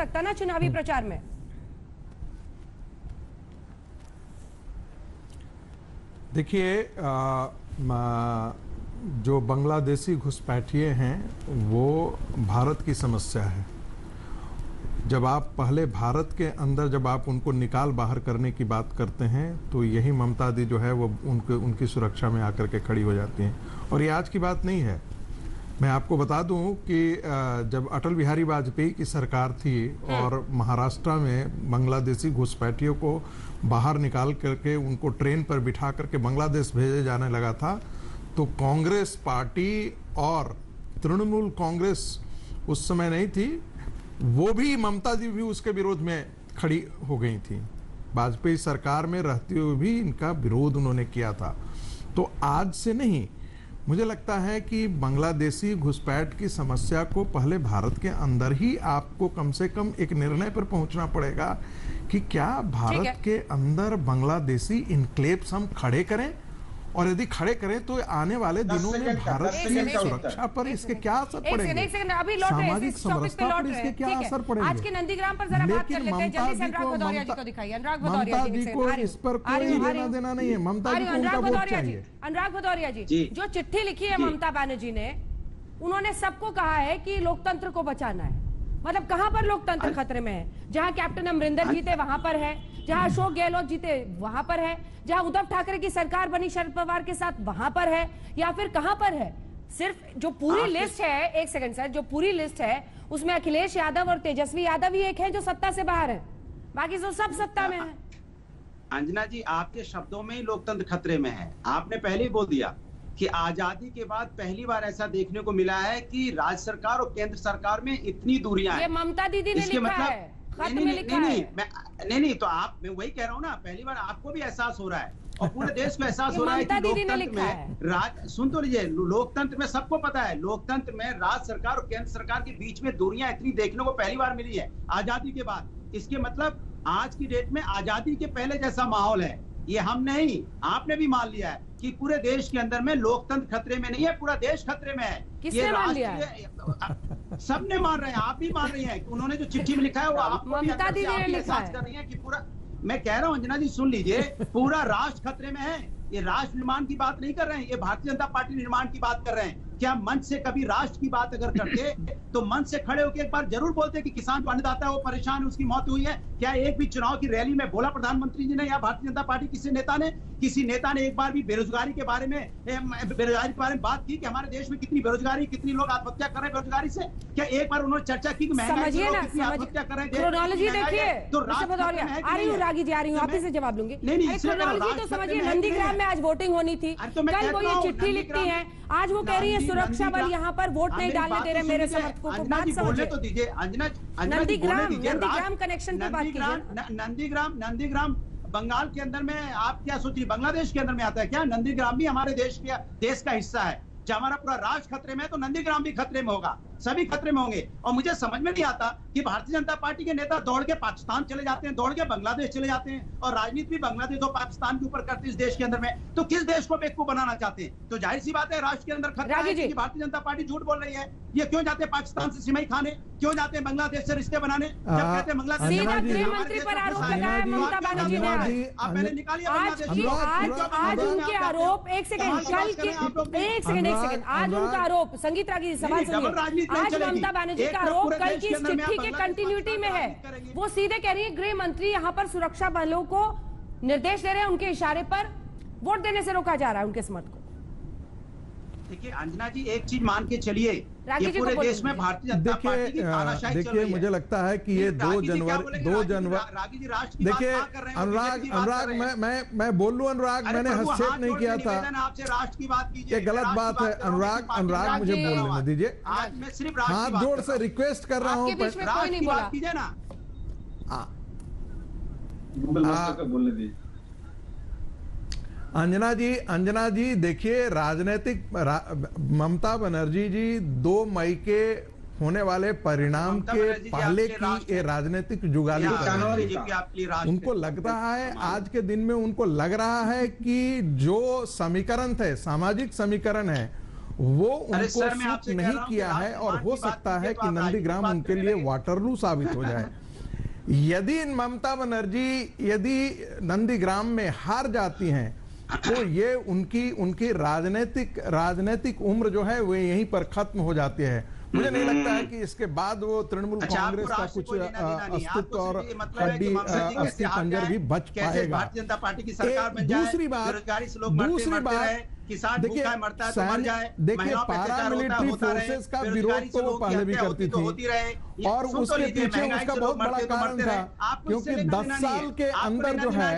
सकता ना चुनावी प्रचार में। देखिए, जो बांग्लादेशी घुसपैठिए हैं वो भारत की समस्या है। जब आप पहले भारत के अंदर जब आप उनको निकाल बाहर करने की बात करते हैं तो यही ममता दी जो है वो उनकी सुरक्षा में आकर के खड़ी हो जाती हैं। और ये आज की बात नहीं है। मैं आपको बता दूं कि जब अटल बिहारी वाजपेयी की सरकार थी और महाराष्ट्र में बांग्लादेशी घुसपैठियों को बाहर निकाल करके उनको ट्रेन पर बिठा करके बांग्लादेश भेजे जाने लगा था, तो कांग्रेस पार्टी और तृणमूल कांग्रेस उस समय नहीं थी, वो भी ममता जी भी उसके विरोध में खड़ी हो गई थी। वाजपेयी सरकार में रहते हुए भी इनका विरोध उन्होंने किया था। तो आज से नहीं, मुझे लगता है कि बांग्लादेशी घुसपैठ की समस्या को पहले भारत के अंदर ही आपको कम से कम एक निर्णय पर पहुंचना पड़ेगा कि क्या भारत के अंदर बांग्लादेशी इनक्लेव्स हम खड़े करें, और यदि खड़े करें तो आने वाले दिनों में भारत की सुरक्षा पर इसके क्या असर पड़ेंगे, सामाजिक समरसता पर इसके क्या असर पड़ेंगे। आज के नंदीग्राम पर जरा बात कर लेते हैं। जल्दी से अनुराग भदौरिया जी को दिखाइए। अनुराग भदौरिया जी को इस पर कोई लेना देना नहीं है। ममता जी को उनका वोट चाहिए। अनुराग भदौरिया जी, जो चिट्ठी लिखी है ममता बनर्जी ने, उन्होंने सबको कहा है कि लोकतंत्र को बचाना है। मतलब कहां पर लोकतंत्र खतरे में है? जहां कैप्टन अमरिंदर जीते वहां पर है, जहां अशोक गहलोत जीते वहां पर है, जहां उद्धव ठाकरे की सरकार बनी शरद पवार के साथ वहां पर है, या फिर कहां पर है? सिर्फ जो पूरी लिस्ट है, एक सेकंड सर, जो पूरी लिस्ट है उसमें अखिलेश यादव और तेजस्वी यादव ही एक है जो सत्ता से बाहर है, बाकी तो सब सत्ता में है। अंजना जी, आपके शब्दों में ही लोकतंत्र खतरे में है। आपने पहले ही बोल दिया कि आजादी के बाद पहली बार ऐसा देखने को मिला है कि राज्य सरकार और केंद्र सरकार में इतनी दूरियां हैं। ये ममता दीदी ने लिखा है, खत में लिखा है। नहीं, तो मैं वही कह रहा हूँ ना, पहली बार आपको भी एहसास हो रहा है और पूरे देश को एहसास हो रहा है कि लोकतंत्र में सुन तो लीजिए, लोकतंत्र में सबको पता है, लोकतंत्र में राज्य सरकार और केंद्र सरकार के बीच में दूरियां इतनी देखने को पहली बार मिली है आजादी के बाद। इसके मतलब आज की डेट में आजादी के पहले जैसा माहौल है। ये हम नहीं, आपने भी मान लिया है कि पूरे देश के अंदर में लोकतंत्र खतरे में नहीं है, पूरा देश खतरे में है। किसने मान लिया है? सबने मान रहे हैं, आप भी मान रही हैं। उन्होंने जो चिट्ठी में लिखा है वो आपको भी ममता दीदी ने लिखा है। कर रही है कि पूरा, मैं कह रहा हूं अंजना जी सुन लीजिए, पूरा राष्ट्र खतरे में है। ये राष्ट्र निर्माण की बात नहीं कर रहे हैं, ये भारतीय जनता पार्टी निर्माण की बात कर रहे हैं। क्या मंच से कभी राष्ट्र की बात अगर करते तो मंच से खड़े होकर एक बार जरूर बोलते कि किसान जो अन्नदाता है वो परेशान है, उसकी मौत हुई है? क्या एक भी चुनाव की रैली में बोला प्रधानमंत्री जी ने या भारतीय जनता पार्टी किसी नेता ने एक बार भी बेरोजगारी के बारे में बात की कि हमारे देश में कितनी बेरोजगारी, कितनी लोग आत्महत्या कर रहे हैं बेरोजगारी से? क्या एक बार उन्होंने चर्चा की कि महंगाई से लोग कितनी आत्महत्या कर रहे हैं? क्रोनोलॉजी देखिए तो आ रही हूँ, रागी जी आ रही हूँ, आप ही से जवाब लूंगी। क्रोनोलॉजी तो समझिए, नंदीग्राम में आज वोटिंग होनी थी, कल वो ये चिट्ठी लिखती है, आज वो कह रही है सुरक्षा बल यहाँ पर वोट नहीं डालने दे रहे मेरे समर्थकों को। बात समझिए तो दीजिए। नंदीग्राम कनेक्शन पे बात कीजिए। नंदीग्राम बंगाल के अंदर में आप क्या सोचिए, बांग्लादेश के अंदर में आता है क्या? नंदीग्राम भी हमारे देश का हिस्सा है। जब हमारा पूरा राष्ट्र खतरे में है तो नंदीग्राम भी खतरे में होगा, सभी खतरे में होंगे। और मुझे समझ में नहीं आता कि भारतीय जनता पार्टी के नेता दौड़ के पाकिस्तान चले जाते हैं, दौड़ के बांग्लादेश चले जाते हैं और राजनीति भी बांग्लादेश और पाकिस्तान के ऊपर करते इस देश के अंदर में। तो किस देश को बेवकूफ बनाना चाहते हैं? तो जाहिर सी बात है राष्ट्र के अंदर खतरा है कि भारतीय जनता पार्टी झूठ बोल रही है। ये क्यों जाते हैं पाकिस्तान से सिमई खाने, क्यों जाते हैं बांग्लादेश से रिश्ते बनाने? जब कहते हैं बांग्लादेश गृह मंत्री पर आरोप लगाया ममता बनर्जी ने। आप पहले निकालिए। आज उनके आरोप, एक सेकंड, आज उनका आरोप, संगीत रागी सवाल सुनिए, आज ममता बनर्जी का आरोप कल की इस चिट्ठी के कंटिन्यूटी में है। वो सीधे कह रही है गृह मंत्री यहाँ पर सुरक्षा बलों को निर्देश दे रहे हैं, उनके इशारे पर वोट देने से रोका जा रहा है उनके समर्थकों को। देखिए अंजना जी, एक चीज मान के चलिए, ये पूरे देश में भारतीय जनता पार्टी की तानाशाही चल रही है। मुझे लगता है कि ये 2 जनवरी देखिए अनुराग मैं बोल लूं अनुराग, मैंने हस्तक्षेप नहीं किया था, आपसे राष्ट्र की बात कीजिए, ये गलत बात है। अनुराग मुझे बोलने दीजिए, आज मैं सिर्फ हाथ जोड़ से रिक्वेस्ट कर रहा हूँ, राष्ट्र की बात कीजिए ना। बोलने दीजिए। अंजना जी देखिए, राजनीतिक ममता बनर्जी जी 2 मई के होने वाले परिणाम के पहले की ये राजनीतिक जुगाली कर रहे हैं। उनको लग रहा है, आज के दिन में उनको लग रहा है कि जो समीकरण थे, सामाजिक समीकरण है, वो उनको सूट नहीं किया है, और हो सकता है कि नंदीग्राम उनके लिए वाटरलू साबित हो जाए। यदि ममता बनर्जी यदि नंदीग्राम में हार जाती हैं तो ये उनकी राजनीतिक उम्र जो है वो यहीं पर खत्म हो जाती है। मुझे नहीं लगता है कि इसके बाद वो तृणमूल कांग्रेस का कुछ अस्तित्व और हड्डी अस्थि पंजर भी बच पाएगा। भारतीय जनता पार्टी की सरकार बन जाए, दूसरी बात देखिए, पैरामिलिट्री फोर्सेस का विरोध तो वो पहले भी करती थी, और उसके पीछे उसका बहुत बड़ा कारण था, क्योंकि 10 साल के अंदर जो है